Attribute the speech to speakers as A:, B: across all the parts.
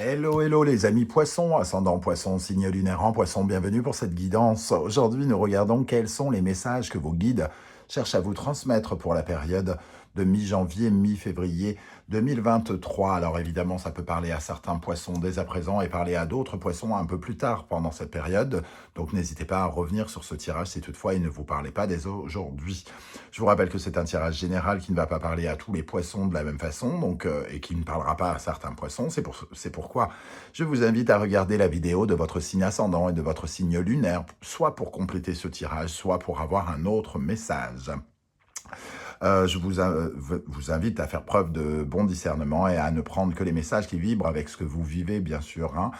A: Hello, hello les amis poissons, ascendant poisson, signe lunaire en poisson, bienvenue pour cette guidance. Aujourd'hui, nous regardons quels sont les messages que vos guides cherchent à vous transmettre pour la période de mi-janvier, mi-février 2023. Alors évidemment, ça peut parler à certains poissons dès à présent et parler à d'autres poissons un peu plus tard pendant cette période. Donc n'hésitez pas à revenir sur ce tirage si toutefois il ne vous parlait pas dès aujourd'hui. Je vous rappelle que c'est un tirage général qui ne va pas parler à tous les poissons de la même façon et qui ne parlera pas à certains poissons. C'est pourquoi je vous invite à regarder la vidéo de votre signe ascendant et de votre signe lunaire, soit pour compléter ce tirage, soit pour avoir un autre message. Je vous invite à faire preuve de bon discernement et à ne prendre que les messages qui vibrent avec ce que vous vivez, bien sûr, hein,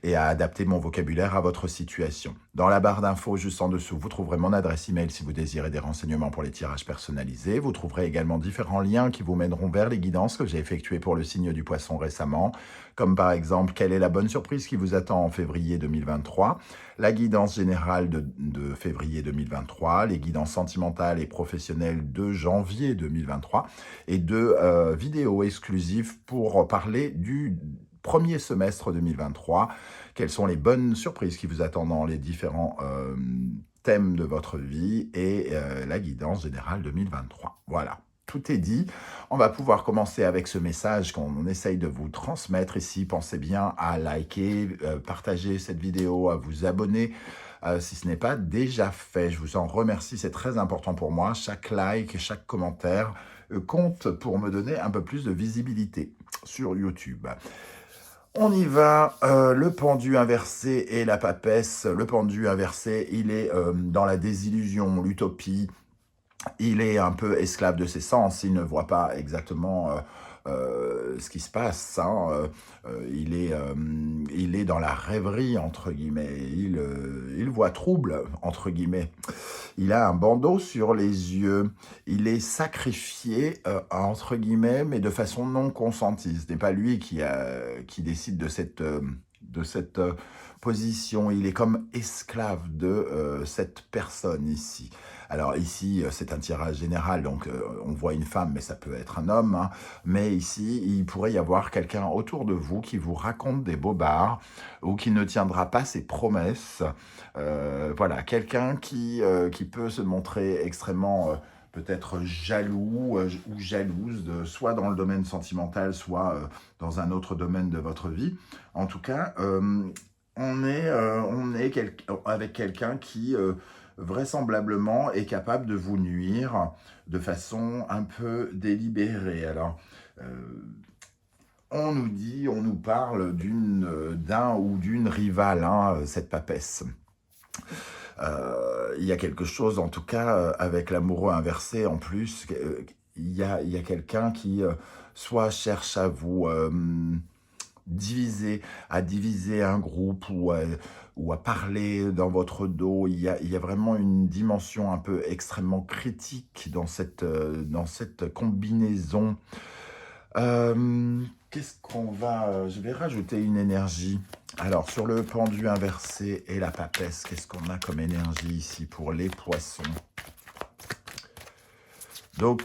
A: et à adapter mon vocabulaire à votre situation. Dans la barre d'infos, juste en dessous, vous trouverez mon adresse email si vous désirez des renseignements pour les tirages personnalisés. Vous trouverez également différents liens qui vous mèneront vers les guidances que j'ai effectuées pour le signe du poisson récemment, comme par exemple, quelle est la bonne surprise qui vous attend en février 2023, la guidance générale de février 2023, les guidances sentimentales et professionnelles de janvier 2023 et deux vidéos exclusives pour parler du premier semestre 2023. Quelles sont les bonnes surprises qui vous attendent dans les différents thèmes de votre vie et la guidance générale 2023. Voilà. Tout est dit. On va pouvoir commencer avec ce message qu'on essaye de vous transmettre ici. Pensez bien à liker, partager cette vidéo, à vous abonner si ce n'est pas déjà fait. Je vous en remercie, c'est très important pour moi. Chaque like, chaque commentaire compte pour me donner un peu plus de visibilité sur YouTube. On y va, le pendu inversé et la papesse. Le pendu inversé, il est dans la désillusion, l'utopie. Il est un peu esclave de ses sens, il ne voit pas exactement ce qui se passe. Hein. Il est dans la rêverie, entre guillemets. Il voit trouble, entre guillemets. Il a un bandeau sur les yeux. Il est sacrifié, entre guillemets, mais de façon non consentie. Ce n'est pas lui qui décide de cette position. Il est comme esclave de cette personne ici. Alors ici, c'est un tirage général, donc on voit une femme, mais ça peut être un homme. Hein. Mais ici, il pourrait y avoir quelqu'un autour de vous qui vous raconte des bobards ou qui ne tiendra pas ses promesses. Voilà, quelqu'un qui peut se montrer extrêmement... peut-être jaloux ou jalouse, soit dans le domaine sentimental, soit dans un autre domaine de votre vie. En tout cas, on est avec quelqu'un qui vraisemblablement est capable de vous nuire de façon un peu délibérée. Alors, on nous parle d'un ou d'une rivale, hein, cette papesse. Il y a quelque chose, en tout cas, avec l'amoureux inversé, en plus, il y a quelqu'un qui soit cherche à vous diviser un groupe ou à parler dans votre dos. Il y a vraiment une dimension un peu extrêmement critique dans cette combinaison. Qu'est-ce qu'on va... je vais rajouter une énergie. Alors, sur le pendu inversé et la papesse, qu'est-ce qu'on a comme énergie ici pour les poissons? Donc,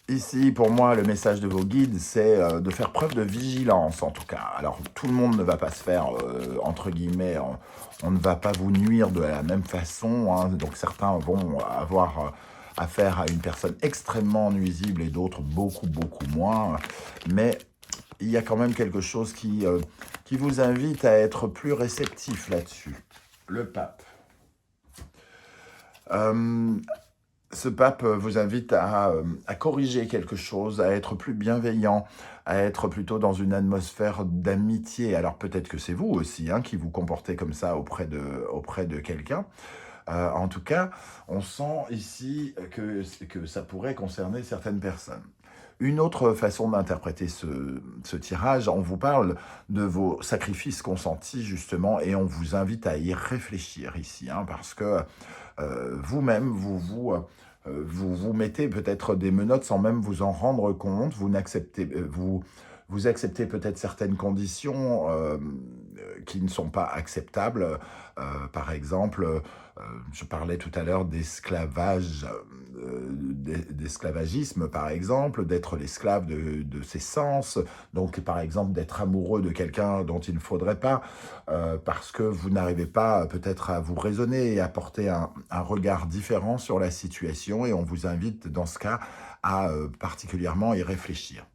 A: ici, pour moi, le message de vos guides, c'est de faire preuve de vigilance, en tout cas. Alors, tout le monde ne va pas se faire, entre guillemets, on ne va pas vous nuire de la même façon. Hein. Donc, certains vont avoir affaire à une personne extrêmement nuisible et d'autres beaucoup, beaucoup moins. Mais il y a quand même quelque chose qui vous invite à être plus réceptif là-dessus. Le pape. Ce pape vous invite à corriger quelque chose, à être plus bienveillant, à être plutôt dans une atmosphère d'amitié. Alors peut-être que c'est vous aussi hein, qui vous comportez comme ça auprès de quelqu'un. En tout cas, on sent ici que ça pourrait concerner certaines personnes. Une autre façon d'interpréter ce tirage, on vous parle de vos sacrifices consentis justement et on vous invite à y réfléchir ici, hein, parce que vous-même, vous mettez peut-être des menottes sans même vous en rendre compte, vous acceptez peut-être certaines conditions qui ne sont pas acceptables. Par exemple, je parlais tout à l'heure d'esclavage, d'esclavagisme par exemple, d'être l'esclave de ses sens, donc par exemple d'être amoureux de quelqu'un dont il ne faudrait pas, parce que vous n'arrivez pas peut-être à vous raisonner et à porter un regard différent sur la situation, et on vous invite dans ce cas à particulièrement y réfléchir.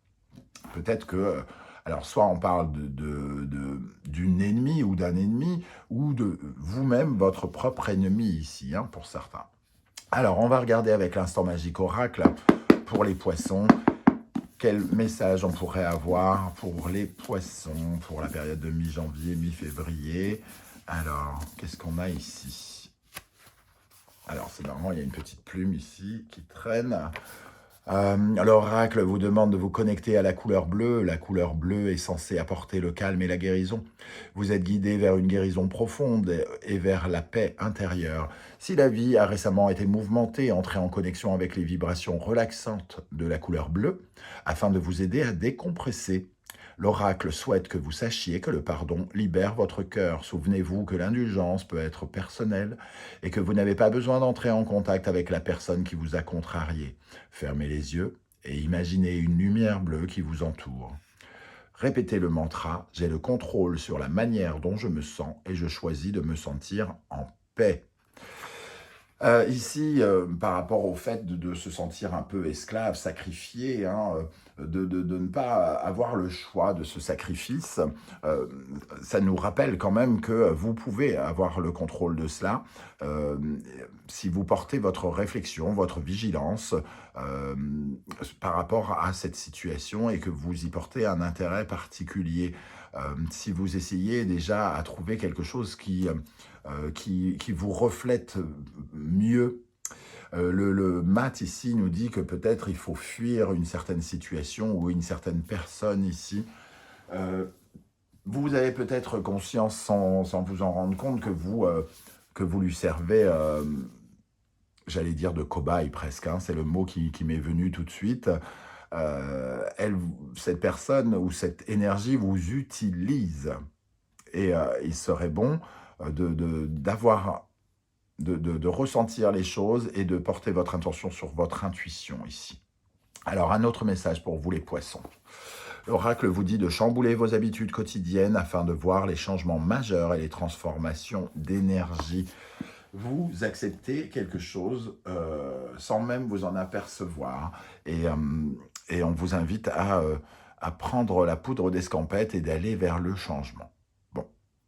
A: Peut-être que, alors soit on parle d'une ennemie ou d'un ennemi, ou de vous-même, votre propre ennemi ici, hein, pour certains. Alors, on va regarder avec l'instant magique oracle pour les poissons. Quel message on pourrait avoir pour les poissons pour la période de mi-janvier, mi-février? Alors, qu'est-ce qu'on a ici? Alors, c'est marrant, il y a une petite plume ici qui traîne. L'oracle vous demande de vous connecter à la couleur bleue. La couleur bleue est censée apporter le calme et la guérison. Vous êtes guidé vers une guérison profonde et vers la paix intérieure. Si la vie a récemment été mouvementée, entrez en connexion avec les vibrations relaxantes de la couleur bleue afin de vous aider à décompresser. L'oracle souhaite que vous sachiez que le pardon libère votre cœur. Souvenez-vous que l'indulgence peut être personnelle et que vous n'avez pas besoin d'entrer en contact avec la personne qui vous a contrarié. Fermez les yeux et imaginez une lumière bleue qui vous entoure. Répétez le mantra « J'ai le contrôle sur la manière dont je me sens et je choisis de me sentir en paix ». Ici, par rapport au fait de se sentir un peu esclave, sacrifié, hein, de ne pas avoir le choix de ce sacrifice, ça nous rappelle quand même que vous pouvez avoir le contrôle de cela si vous portez votre réflexion, votre vigilance par rapport à cette situation et que vous y portez un intérêt particulier. Si vous essayez déjà à trouver quelque chose qui vous reflète mieux. Le mat ici nous dit que peut-être il faut fuir une certaine situation ou une certaine personne ici. Vous avez peut-être conscience, sans vous en rendre compte, que vous lui servez, j'allais dire de cobaye presque, hein, c'est le mot qui m'est venu tout de suite. Cette personne ou cette énergie vous utilise. Et il serait bon de ressentir les choses et de porter votre attention sur votre intuition ici. Alors, un autre message pour vous les poissons. L'oracle vous dit de chambouler vos habitudes quotidiennes afin de voir les changements majeurs et les transformations d'énergie. Vous acceptez quelque chose sans même vous en apercevoir. Et on vous invite à prendre la poudre d'escampette et d'aller vers le changement.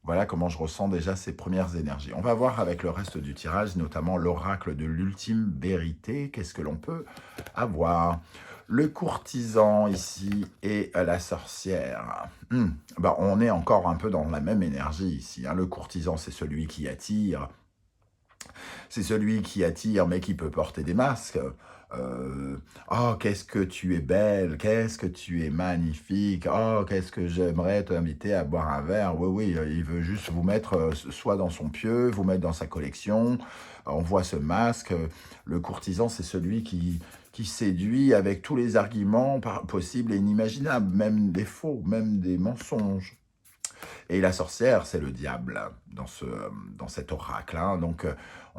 A: Voilà comment je ressens déjà ces premières énergies. On va voir avec le reste du tirage, notamment l'oracle de l'ultime vérité. Qu'est-ce que l'on peut avoir? Le courtisan ici et la sorcière. On est encore un peu dans la même énergie ici, hein. Le courtisan, c'est celui qui attire. C'est celui qui attire, mais qui peut porter des masques. Oh, qu'est-ce que tu es belle, qu'est-ce que tu es magnifique, oh, qu'est-ce que j'aimerais t'inviter à boire un verre. Oui, il veut juste vous mettre soit dans son pieu, vous mettre dans sa collection. On voit ce masque. Le courtisan, c'est celui qui séduit avec tous les arguments possibles et inimaginables, même des faux, même des mensonges. Et la sorcière, c'est le diable dans cet oracle, hein. Donc,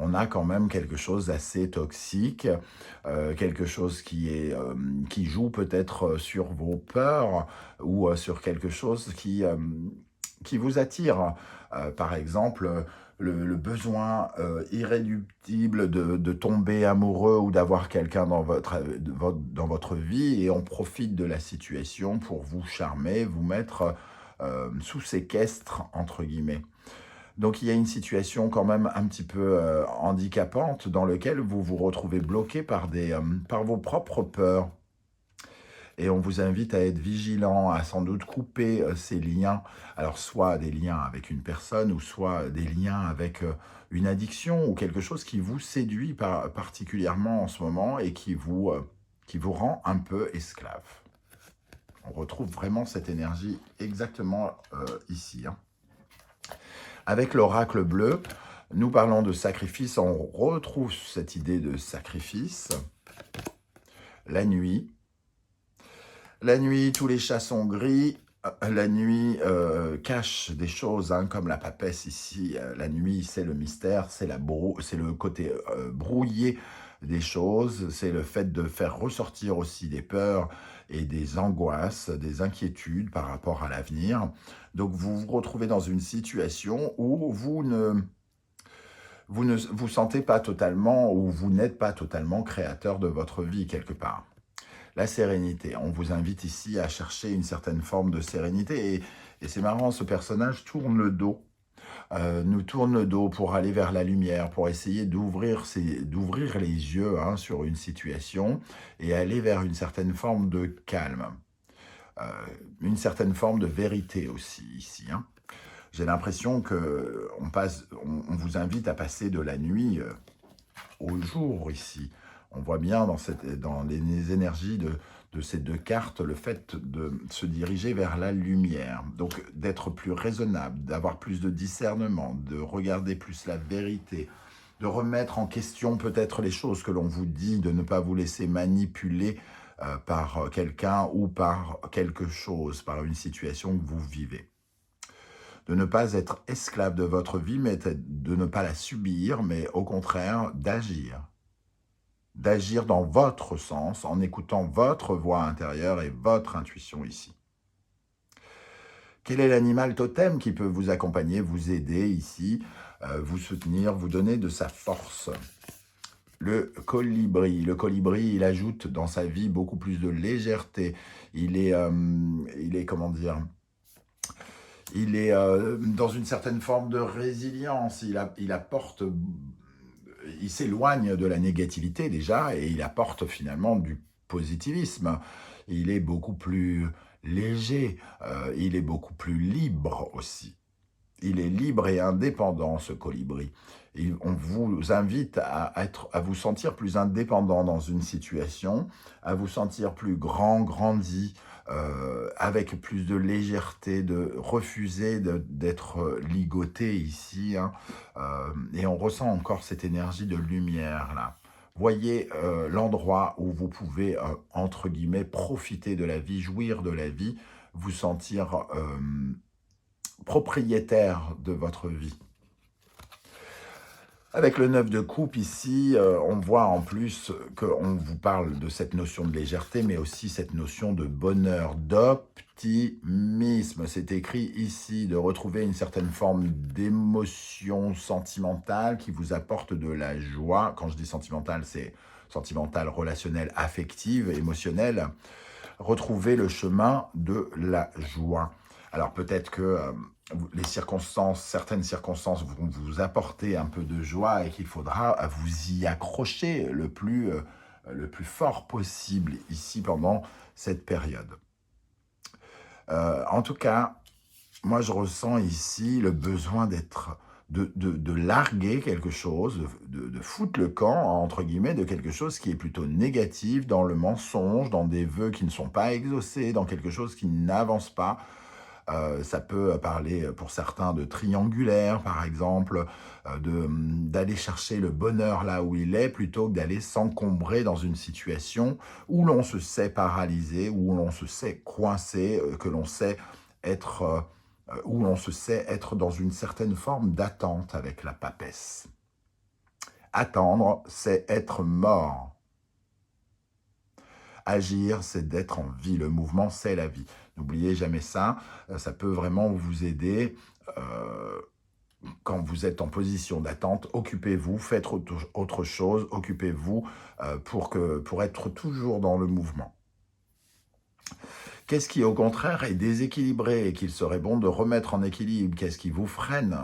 A: on a quand même quelque chose d'assez toxique, quelque chose qui joue peut-être sur vos peurs ou sur quelque chose qui vous attire. Par exemple, le besoin irréductible de tomber amoureux ou d'avoir quelqu'un dans votre vie, et on profite de la situation pour vous charmer, vous mettre sous séquestre, entre guillemets. Donc, il y a une situation quand même un petit peu handicapante dans laquelle vous vous retrouvez bloqué par vos propres peurs. Et on vous invite à être vigilant, à sans doute couper ces liens. Alors, soit des liens avec une personne, ou soit des liens avec une addiction, ou quelque chose qui vous séduit particulièrement en ce moment et qui vous rend un peu esclave. On retrouve vraiment cette énergie exactement ici, hein. Avec l'oracle bleu, nous parlons de sacrifice. On retrouve cette idée de sacrifice. La nuit. La nuit, tous les chats sont gris. La nuit cache des choses, hein, comme la papesse ici. La nuit, c'est le mystère, c'est le côté brouillé des choses, c'est le fait de faire ressortir aussi des peurs et des angoisses, des inquiétudes par rapport à l'avenir. Donc vous vous retrouvez dans une situation où vous ne vous sentez pas totalement, ou vous n'êtes pas totalement créateur de votre vie quelque part. La sérénité. On vous invite ici à chercher une certaine forme de sérénité. Et c'est marrant, ce personnage tourne le dos, nous tourne le dos pour aller vers la lumière, pour essayer d'ouvrir les yeux, hein, sur une situation et aller vers une certaine forme de calme, euh, une certaine forme de vérité aussi ici, hein. J'ai l'impression que on vous invite à passer de la nuit au jour ici. On voit bien dans les énergies de ces deux cartes le fait de se diriger vers la lumière. Donc d'être plus raisonnable, d'avoir plus de discernement, de regarder plus la vérité, de remettre en question peut-être les choses que l'on vous dit, de ne pas vous laisser manipuler par quelqu'un ou par quelque chose, par une situation que vous vivez. De ne pas être esclave de votre vie, mais de ne pas la subir, mais au contraire d'agir dans votre sens, en écoutant votre voix intérieure et votre intuition ici. Quel est l'animal totem qui peut vous accompagner, vous aider ici, vous soutenir, vous donner de sa force? Le colibri. Le colibri, il ajoute dans sa vie beaucoup plus de légèreté. Il est comment dire, il est dans une certaine forme de résilience. Il apporte, il s'éloigne de la négativité déjà et il apporte finalement du positivisme. Il est beaucoup plus léger, il est beaucoup plus libre aussi. Il est libre et indépendant, ce colibri. On vous invite à vous sentir plus indépendant dans une situation, à vous sentir plus grandi, avec plus de légèreté, de refuser d'être ligoté ici, hein. Et on ressent encore cette énergie de lumière là. Voyez l'endroit où vous pouvez, entre guillemets, profiter de la vie, jouir de la vie, vous sentir propriétaire de votre vie. Avec le 9 de coupe ici, on voit en plus qu'on vous parle de cette notion de légèreté, mais aussi cette notion de bonheur, d'optimisme. C'est écrit ici, de retrouver une certaine forme d'émotion sentimentale qui vous apporte de la joie. Quand je dis sentimentale, c'est sentimentale, relationnelle, affective, émotionnelle. Retrouver le chemin de la joie. Alors peut-être que certaines circonstances vont vous apporter un peu de joie et qu'il faudra vous y accrocher le plus fort possible ici pendant cette période. En tout cas, moi je ressens ici le besoin de larguer quelque chose, de foutre le camp, entre guillemets, de quelque chose qui est plutôt négatif, dans le mensonge, dans des vœux qui ne sont pas exaucés, dans quelque chose qui n'avance pas. Ça peut parler pour certains de triangulaire, par exemple, d'aller chercher le bonheur là où il est, plutôt que d'aller s'encombrer dans une situation où l'on se sait paralysé, où l'on se sait coincé, que l'on sait être, où l'on se sait être dans une certaine forme d'attente avec la papesse. Attendre, c'est être mort. Agir, c'est d'être en vie. Le mouvement, c'est la vie. N'oubliez jamais ça. Ça peut vraiment vous aider. Quand vous êtes en position d'attente, occupez-vous, faites autre chose, occupez-vous pour être toujours dans le mouvement. Qu'est-ce qui, au contraire, est déséquilibré et qu'il serait bon de remettre en équilibre? Qu'est-ce qui vous freine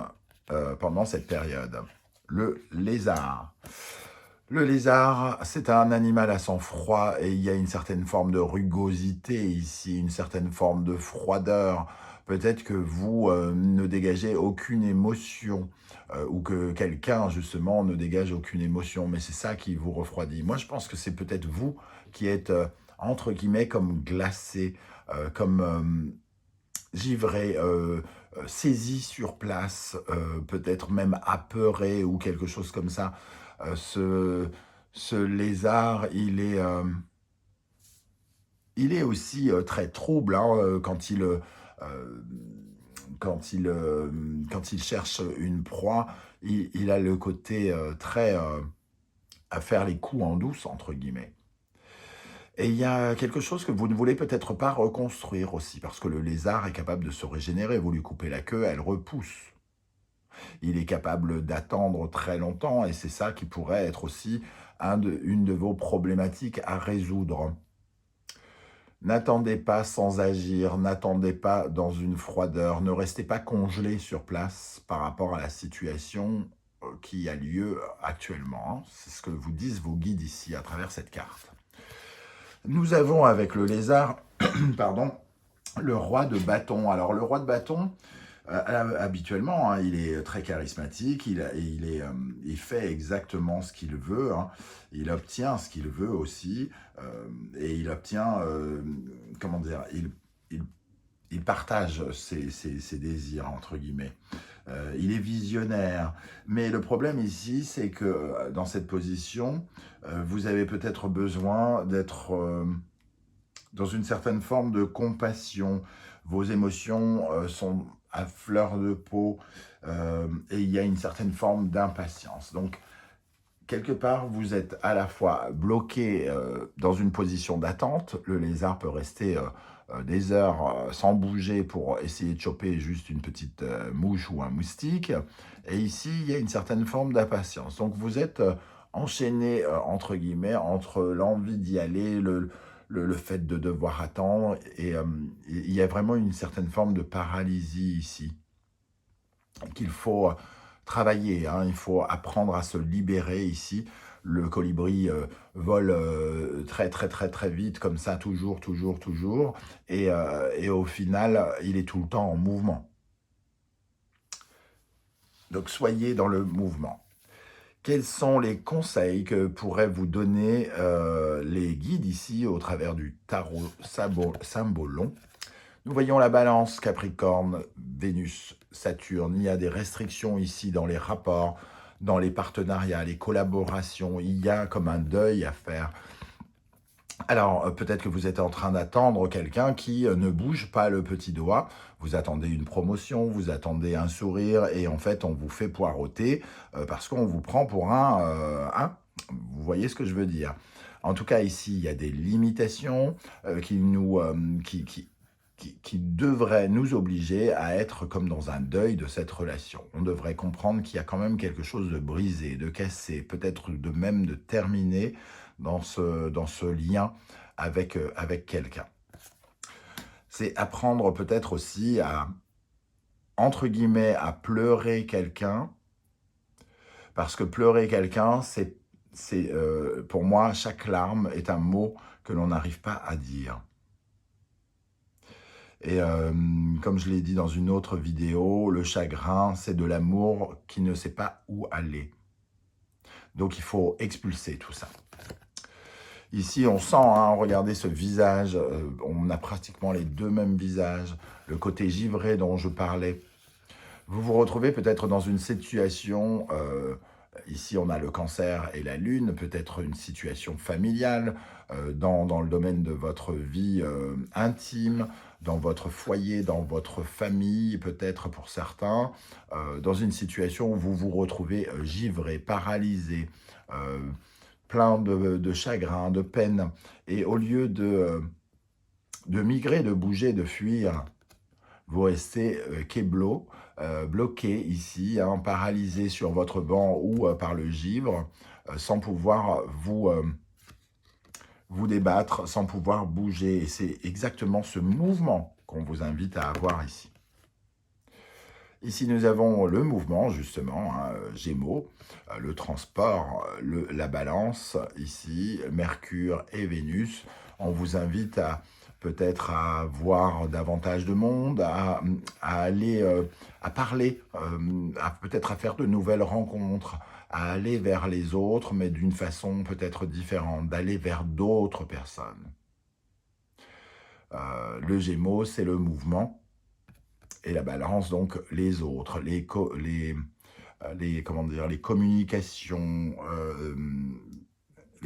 A: pendant cette période? Le lézard. Le lézard, c'est un animal à sang froid et il y a une certaine forme de rugosité ici, une certaine forme de froideur. Peut-être que vous ne dégagez aucune émotion ou que quelqu'un, justement, ne dégage aucune émotion, mais c'est ça qui vous refroidit. Moi, je pense que c'est peut-être vous qui êtes, entre guillemets, comme glacé, comme givré, saisi sur place, peut-être même apeuré ou quelque chose comme ça. Ce lézard, il est aussi très trouble, hein, quand il quand il cherche une proie, il a le côté très à faire les coups en douce, entre guillemets. Et il y a quelque chose que vous ne voulez peut-être pas reconstruire aussi, parce que le lézard est capable de se régénérer. Vous lui coupez la queue, elle repousse. Il est capable d'attendre très longtemps, et c'est ça qui pourrait être aussi une de vos problématiques à résoudre. N'attendez pas sans agir, n'attendez pas dans une froideur, ne restez pas congelé sur place par rapport à la situation qui a lieu actuellement. C'est ce que vous disent vos guides ici à travers cette carte. Nous avons avec le lézard, pardon, le roi de bâton. Alors le roi de bâton, habituellement, hein, il est très charismatique, il fait exactement ce qu'il veut, hein. Il obtient ce qu'il veut aussi, et il obtient, comment dire, il partage ses désirs, entre guillemets. Il est visionnaire. Mais le problème ici, c'est que dans cette position, vous avez peut-être besoin d'être dans une certaine forme de compassion. Vos émotions sont à fleur de peau et il y a une certaine forme d'impatience. Donc, quelque part, vous êtes à la fois bloqué dans une position d'attente. Le lézard peut rester des heures sans bouger pour essayer de choper juste une petite mouche ou un moustique. Et ici, il y a une certaine forme d'impatience. Donc, vous êtes enchaîné, entre guillemets, entre l'envie d'y aller, le fait de devoir attendre. Et il y a vraiment une certaine forme de paralysie ici qu'il faut travailler, hein. Il faut apprendre à se libérer ici. Le colibri vole très très très très vite, comme ça, toujours, toujours, toujours. Et au final, il est tout le temps en mouvement. Donc, soyez dans le mouvement. Quels sont les conseils que pourraient vous donner les guides ici au travers du tarot Symbolon? Nous voyons la balance, Capricorne, Vénus, Saturne. Il y a des restrictions ici dans les rapports, dans les partenariats, les collaborations. Il y a comme un deuil à faire. Alors, peut-être que vous êtes en train d'attendre quelqu'un qui ne bouge pas le petit doigt. Vous attendez une promotion, vous attendez un sourire, et en fait, on vous fait poireauter parce qu'on vous prend pour vous voyez ce que je veux dire. En tout cas, ici, il y a des limitations qui devraient nous obliger à être comme dans un deuil de cette relation. On devrait comprendre qu'il y a quand même quelque chose de brisé, de cassé, peut-être de même de terminé dans ce lien avec quelqu'un. C'est apprendre peut-être aussi à, entre guillemets, à pleurer quelqu'un, parce que pleurer quelqu'un, pour moi, chaque larme est un mot que l'on n'arrive pas à dire. Et comme je l'ai dit dans une autre vidéo, le chagrin, c'est de l'amour qui ne sait pas où aller. Donc il faut expulser tout ça. Ici, on sent, hein, regardez ce visage, on a pratiquement les deux mêmes visages, le côté givré dont je parlais. Vous vous retrouvez peut-être dans une situation, ici on a le cancer et la lune, peut-être une situation familiale, dans le domaine de votre vie intime, dans votre foyer, dans votre famille, peut-être pour certains, dans une situation où vous vous retrouvez givré, paralysé, plein de chagrin, de peine. Et au lieu de migrer, de bouger, de fuir, vous restez bloqué ici, hein, paralysé sur votre banc ou par le givre, sans pouvoir vous débattre, sans pouvoir bouger. Et c'est exactement ce mouvement qu'on vous invite à avoir ici. Ici, nous avons le mouvement, justement, hein, Gémeaux, le transport, la balance, ici, Mercure et Vénus. On vous invite à peut-être à voir davantage de monde, à aller, à parler, peut-être à faire de nouvelles rencontres, à aller vers les autres, mais d'une façon peut-être différente, d'aller vers d'autres personnes. Le Gémeaux, c'est le mouvement. Et la balance, donc, les autres, les communications,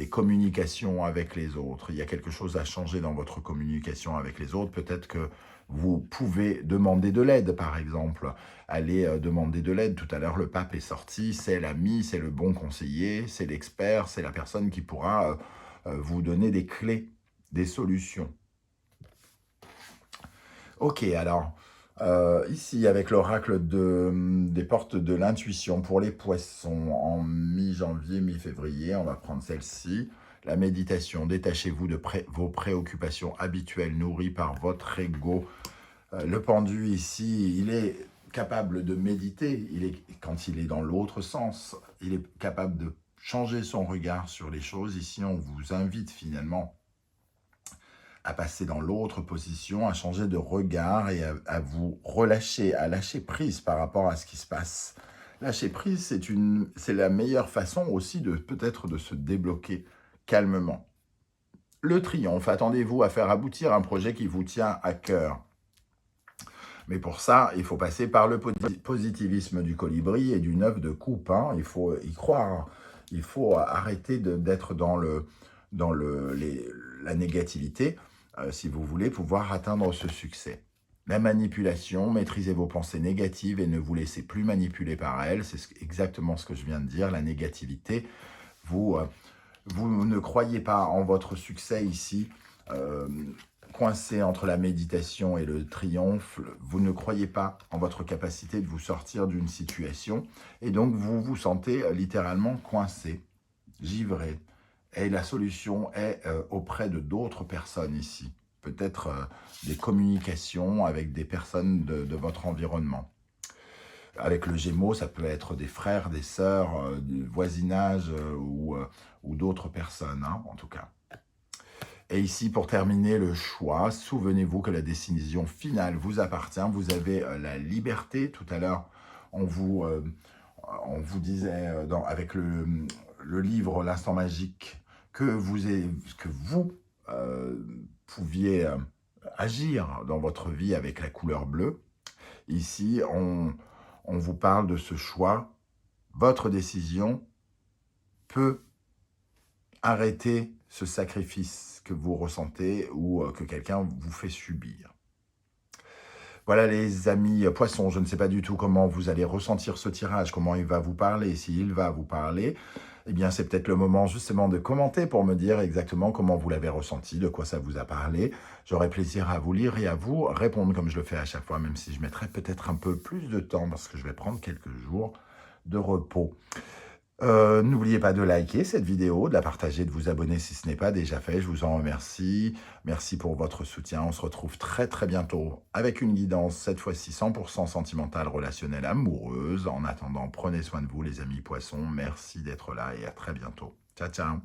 A: les communications avec les autres. Il y a quelque chose à changer dans votre communication avec les autres. Peut-être que vous pouvez demander de l'aide, par exemple. Allez demander de l'aide. Tout à l'heure, le pape est sorti. C'est l'ami, c'est le bon conseiller, c'est l'expert, c'est la personne qui pourra vous donner des clés, des solutions. Ok, alors, ici, avec l'oracle des portes de l'intuition pour les poissons en mi-janvier, mi-février, on va prendre celle-ci. La méditation, détachez-vous de vos préoccupations habituelles nourries par votre ego. Le pendu ici, il est capable de méditer, quand il est dans l'autre sens, il est capable de changer son regard sur les choses. Ici, on vous invite finalement à passer dans l'autre position, à changer de regard et à vous relâcher, à lâcher prise par rapport à ce qui se passe. Lâcher prise, c'est la meilleure façon aussi de peut-être de se débloquer calmement. Le triomphe, attendez-vous à faire aboutir un projet qui vous tient à cœur. Mais pour ça, il faut passer par le positivisme du colibri et du 9 de coupe. Hein. Il faut y croire. Il faut arrêter d'être dans la négativité si vous voulez pouvoir atteindre ce succès. La manipulation, maîtrisez vos pensées négatives et ne vous laissez plus manipuler par elles. C'est exactement ce que je viens de dire, la négativité. Vous ne croyez pas en votre succès ici, coincé entre la méditation et le triomphe. Vous ne croyez pas en votre capacité de vous sortir d'une situation et donc vous vous sentez littéralement coincé, givré. Et la solution est auprès de d'autres personnes ici. Peut-être des communications avec des personnes de votre environnement. Avec le Gémeaux, ça peut être des frères, des sœurs, du voisinage ou d'autres personnes, hein, en tout cas. Et ici, pour terminer, le choix. Souvenez-vous que la décision finale vous appartient. Vous avez la liberté. Tout à l'heure, on vous disait avec le livre L'Instant Magique que vous pouviez agir dans votre vie avec la couleur bleue. Ici, on vous parle de ce choix. Votre décision peut arrêter ce sacrifice que vous ressentez ou que quelqu'un vous fait subir. Voilà les amis poissons, je ne sais pas du tout comment vous allez ressentir ce tirage, comment il va vous parler, s'il va vous parler. Eh bien, c'est peut-être le moment justement de commenter pour me dire exactement comment vous l'avez ressenti, de quoi ça vous a parlé. J'aurai plaisir à vous lire et à vous répondre comme je le fais à chaque fois, même si je mettrai peut-être un peu plus de temps parce que je vais prendre quelques jours de repos. N'oubliez pas de liker cette vidéo, de la partager, de vous abonner si ce n'est pas déjà fait. Je vous en remercie. Merci pour votre soutien. On se retrouve très très bientôt avec une guidance, cette fois-ci 100% sentimentale, relationnelle, amoureuse. En attendant, prenez soin de vous les amis poissons. Merci d'être là et à très bientôt. Ciao, ciao.